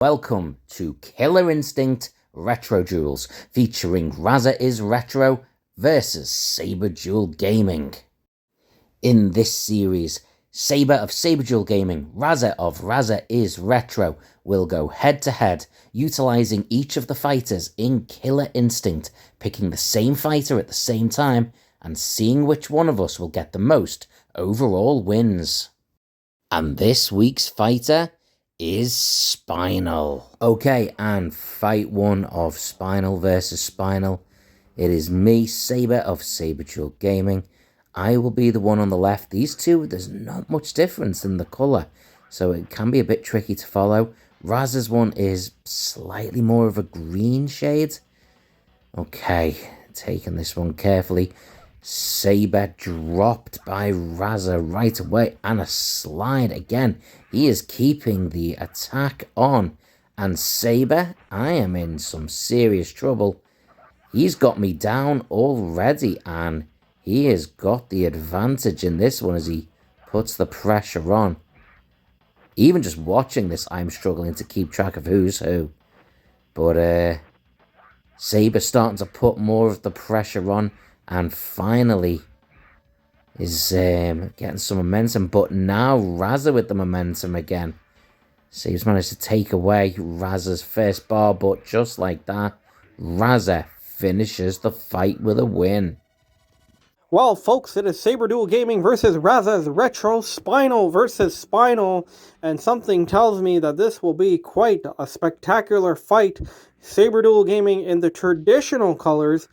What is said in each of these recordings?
Welcome to Killer Instinct Retro Duels, featuring Raza is Retro versus Saber Duel Gaming. In this series, Saber of Saber Duel Gaming, Raza of Raza is Retro will go head to head, utilizing each of the fighters in Killer Instinct, picking the same fighter at the same time, and seeing which one of us will get the most overall wins. And this week's fighter is Spinal. Okay, and fight one of Spinal versus Spinal. It is me, Saber of Saber Duel Gaming. I will be the one on the left. These two, there's not much difference in the colour, so it can be a bit tricky to follow. Raza's one is slightly more of a green shade. Okay, taking this one carefully. Saber dropped by Raza right away, and a slide again. He is keeping the attack on, and Saber, I am in some serious trouble. He's got me down already, and he has got the advantage in this one as he puts the pressure on. Even just watching this, I'm struggling to keep track of who's who. But Saber's starting to put more of the pressure on, and finally is getting some momentum. But now Raza with the momentum again. Saber's managed to take away Raza's first bar, but just like that, Raza finishes the fight with a win. Well, folks, it is Saber Duel Gaming versus Raza's Retro, Spinal versus Spinal, and something tells me that this will be quite a spectacular fight. Saber Duel Gaming in the traditional colors,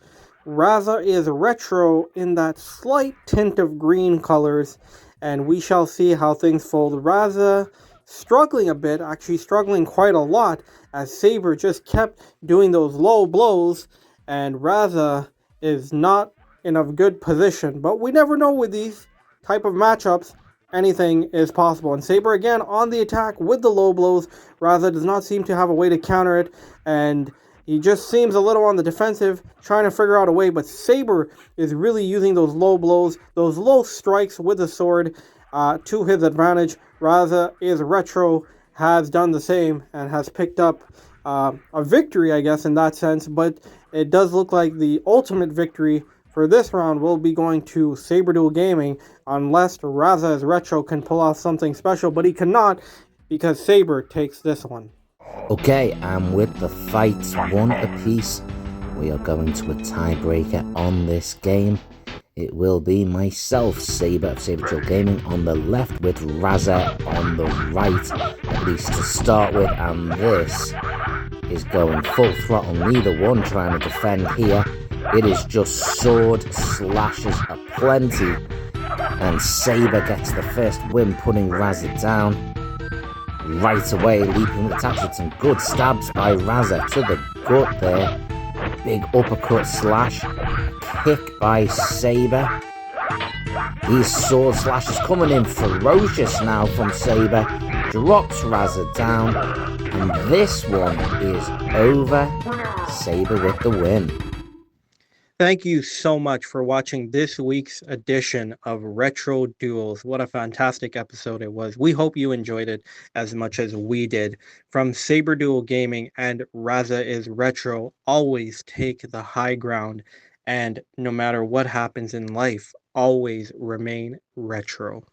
Raza is Retro in that slight tint of green colors, and we shall see how things fold. Raza struggling a bit, actually struggling quite a lot, as Saber just kept doing those low blows, and Raza is not in a good position. But we never know with these type of matchups. Anything is possible. And Saber again on the attack with the low blows. Raza does not seem to have a way to counter it, and he just seems a little on the defensive, trying to figure out a way. But Saber is really using those low blows, those low strikes with the sword to his advantage. Raza is Retro has done the same and has picked up a victory, I guess, in that sense. But it does look like the ultimate victory for this round will be going to Saber Duel Gaming, unless Raza is Retro can pull off something special, but he cannot because Saber takes this one. Okay, and with the fights one apiece, we are going to a tiebreaker on this game. It will be myself, Saber of Saber Duel Gaming, on the left with Raza on the right, at least to start with, and this is going full throttle, neither one trying to defend here. It is just sword slashes aplenty, and Saber gets the first win, putting Raza down. Right away, leaping with attacks with some good stabs by Raza to the gut there. Big uppercut slash, kick by Saber. These sword slashes coming in ferocious now from Saber. Drops Raza down, and this one is over. Saber with the win. Thank you so much for watching this week's edition of Retro Duels. What a fantastic episode it was. We hope you enjoyed it as much as we did. From Saber Duel Gaming and Raza is Retro, always take the high ground, and no matter what happens in life, always remain retro.